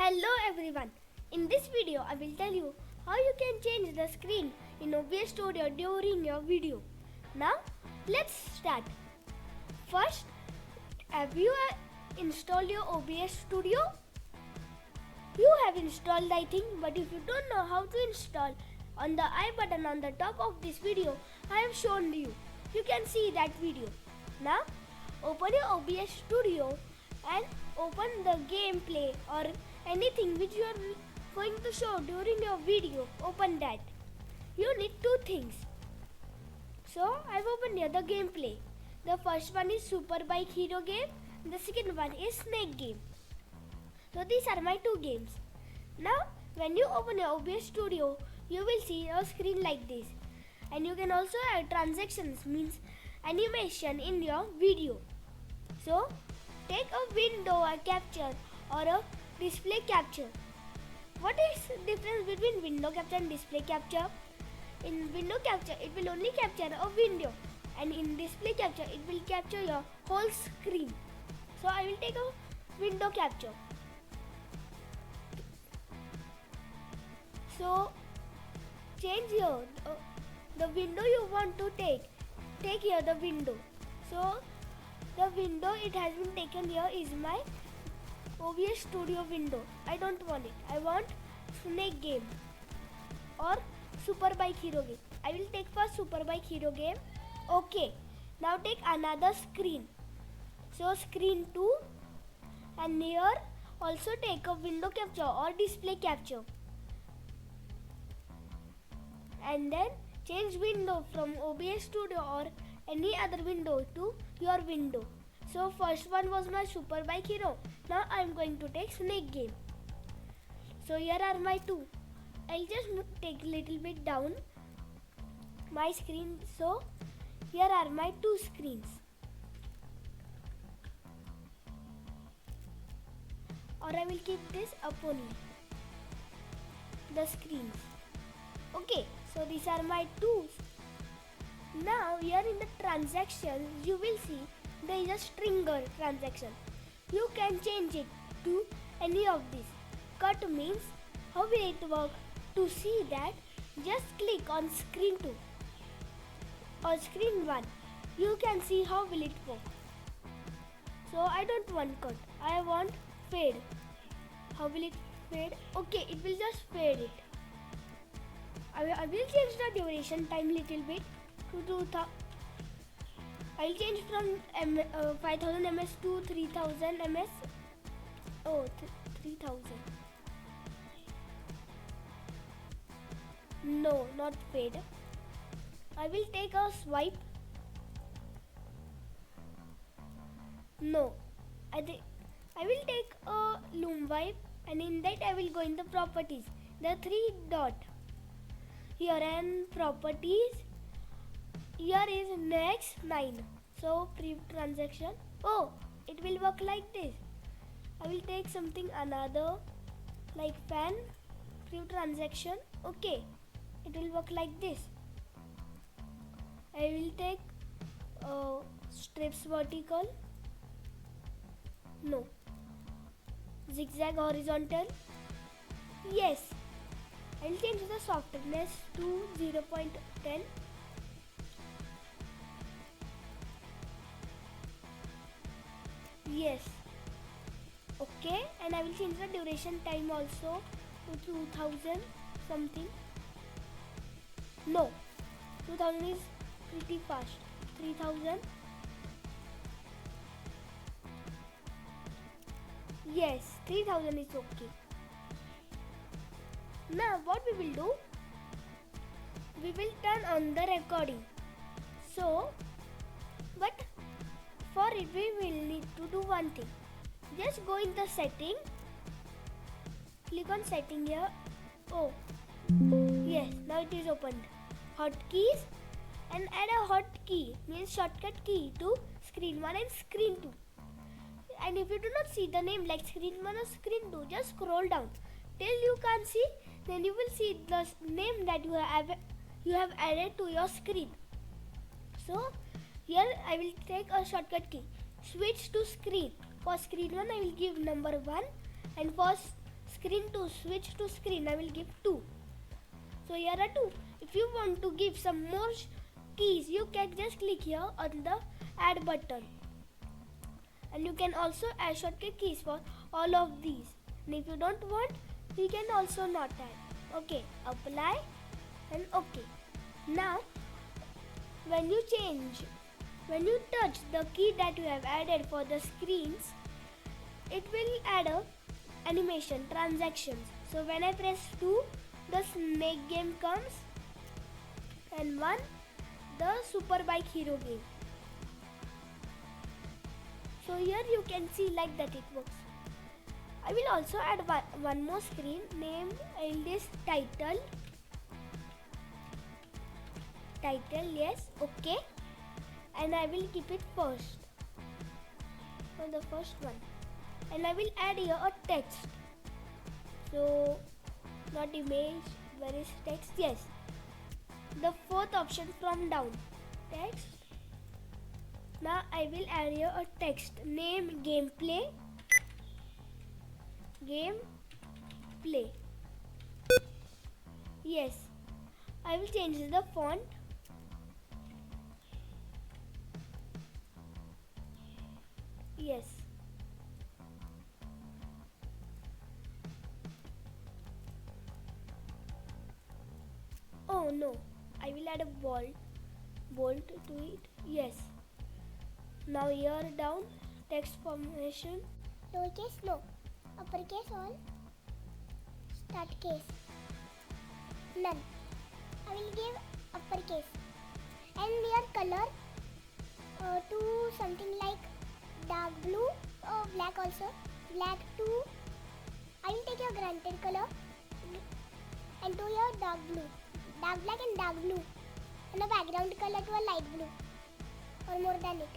Hello everyone. In this video I will tell you how you can change the screen in OBS Studio during your video. Now let's start. First, have you installed your OBS Studio? You have installed I think, but if you don't know how to install, on the I button on the top of this video I have shown you. You can see that video. Now open your OBS Studio and open the gameplay or anything which you are going to show during your video. Open that. You need two things. So I've opened here the gameplay. The first one is Super Bike Hero game. The second one is Snake game. So these are my two games. Now when you open your OBS Studio, you will see a screen like this. And you can also add transactions, means animation in your video. So take a window capture or a display capture. What is the difference between window capture and display capture? In window capture, it will only capture a window, and in display capture, it will capture your whole screen. So I will take a window capture. So change here the window you want to take. Take here the window. So the window it has been taken here is my OBS Studio window. I don't want it. I want Snake game or Super Bike Hero game. I will take first Super Bike Hero game. Okay. Now take another screen. So screen 2, and here also take a window capture or display capture. And then change window from OBS Studio or any other window to your window. So first one was my Super Bike Hero. Now I am going to take Snake game. So here are my two. I'll just take a little bit down my screen. So here are my two screens. Or I will keep this up only. The screens. Okay, so these are my two. Now here in the transactions you will see there is a stringer transaction. You can change it to any of these. Cut means how will it work? To see that, just click on screen 2 or screen 1. You can see how will it work. So I don't want cut. I want fade. How will it fade? Okay, it will just fade it. I will change the duration time little bit to 2000. I'll change from 5000 ms to 3000 ms. Oh, 3000. No, not fade. I will take a swipe. No, I will take a loom wipe, and in that I will go in the properties. The 3 dot. Here and properties. Here is next 9. So pre-transaction. Oh, it will work like this. I will take something another like fan pre-transaction. Okay, it will work like this. I will take strips vertical. No. Zigzag horizontal. Yes. I will change the softness to 0.10. Yes. Okay, and I will change the duration time also to 2000 something. No, 2000 is pretty fast. 3000. Yes, 3000 is okay. Now what we will do? We will turn on the recording. So, but for it we will need to do one thing. Just go in the setting. Click on setting here. Oh, yes, now it is opened. Hotkeys, and add a hotkey means shortcut key to screen 1 and screen 2. And if you do not see the name like screen 1 or screen 2, just scroll down till you can't see. Then you will see the name that you have added to your screen. So here I will take a shortcut key. Switch to screen. For screen 1 I will give number 1, and for screen to switch to screen, I will give 2. So here are 2. If you want to give some more keys, you can just click here on the add button. And you can also add shortcut keys for all of these. And if you don't want, you can also not add. Okay, apply and okay. Now, when you touch the key that you have added for the screens, it will add a animation, transactions. So when I press 2, the snake game comes, and 1, the super bike hero game. So here you can see like that it works. I will also add one more screen named this title. Yes, okay. And I will keep it first. For the first one. And I will add here a text. So, not image, where is text? Yes. The fourth option from down. Text. Now I will add here a text. Name gameplay. Gameplay. Yes. I will change the font. Yes. Oh no, I will add a bold to it. Yes. Now here down, text formation. Lowercase no, uppercase all, start case, none. I will give uppercase. And your color to something like dark blue or black also. Black to, I will take your granted color and to your dark blue. Dark black and dark blue. And a background color to a light blue. Or more than it.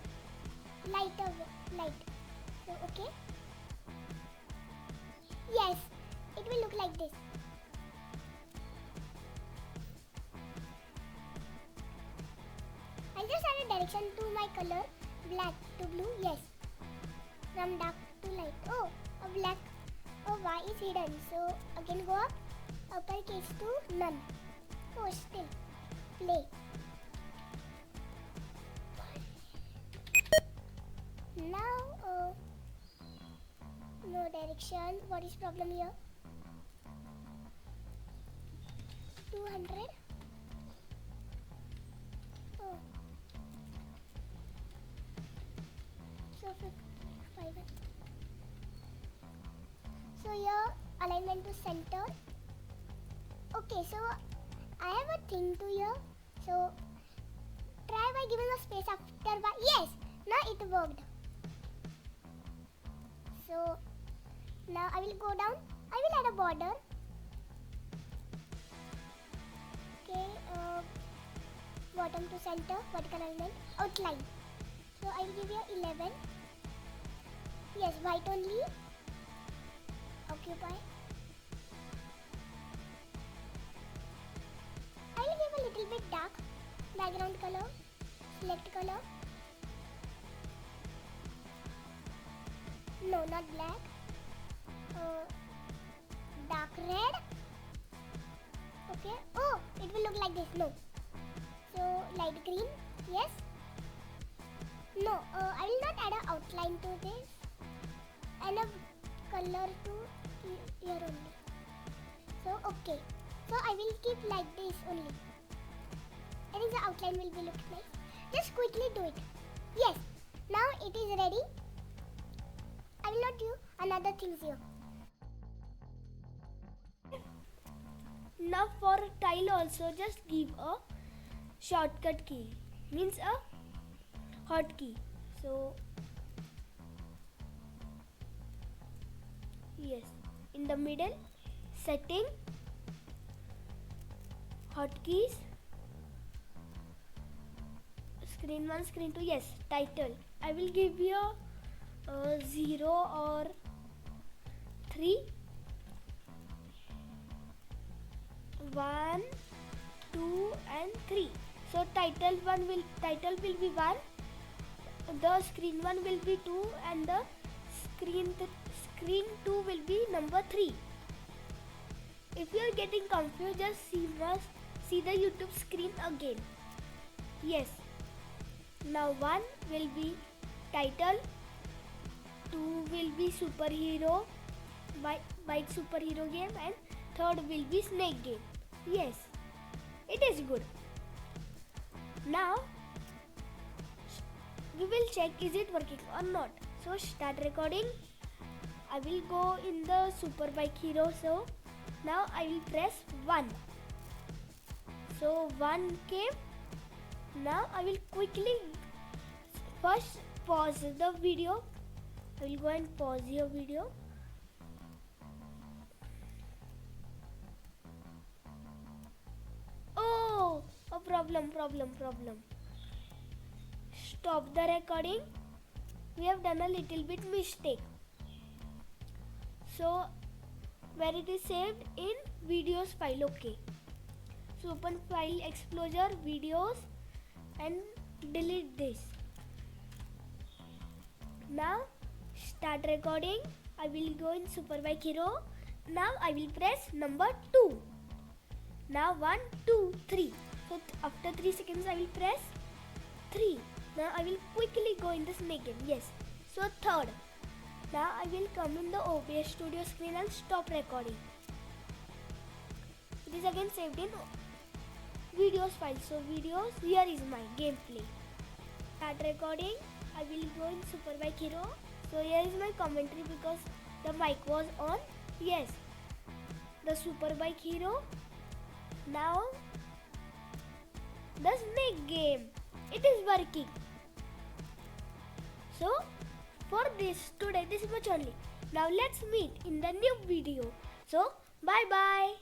Light. So okay. Yes, it will look like this. I'll just add a direction to my color, black to blue. Yes, from dark to light. Oh, a black. Oh, Y is hidden. So again go up. Uppercase to none. Oh, still play. Now, no direction. What is problem here? 200. Oh. So 5. So here alignment to center. Okay, so I have a thing to here. So try by giving a space after Y. Yes, now it worked. So now I will go down. I will add a border. Okay, bottom to center, vertical alignment, outline. So I will give you 11. Yes, white only. Occupy. I will give a little bit dark. Background color. Select color. No, not black. Dark red. Okay. Oh, it will look like this. No. So light green. Yes. No, I will not add an outline to this. And a color to here only. So okay. So I will keep like this only. I think the outline will be look nice. Just quickly do it. Yes. Now it is ready. I will not do another things here. Now for tile also just give a shortcut key. Means a hotkey. So yes, in the middle, setting, hotkeys, screen 1, screen 2, yes, title. I will give you 0 or 3, 1, 2 and 3. So title will be 1, the screen 1 will be 2 and the screen 2 will be number 3. if you are getting confused, just see the YouTube screen again. Yes. Now 1 will be title, 2 will be superhero, bike superhero game, and 3rd will be snake game. Yes, it is good. Now we will check is it working or not. So start recording. I will go in the super bike hero. So now I will press 1. So 1 came. Now I will quickly first pause the video. I will go and pause your video. Oh, a problem. Stop the recording. We have done a little bit mistake. So where it is saved in videos file, okay. So open file explorer, videos, and delete this. Now start recording. I will go in Superbike Hero. Now I will press number 2. Now 1, 2, 3. So after 3 seconds I will press 3. Now I will quickly go in the snake game. Yes. So 3rd. Now I will come in the OBS Studio screen and stop recording. It is again saved in videos file. So videos, here is my gameplay. Start recording. I will go in Superbike Hero. So here is my commentary because the mic was on. Yes, the Superbike Hero. Now the snake game. It is working. So for today this much only. Now let's meet in the new video. So bye bye.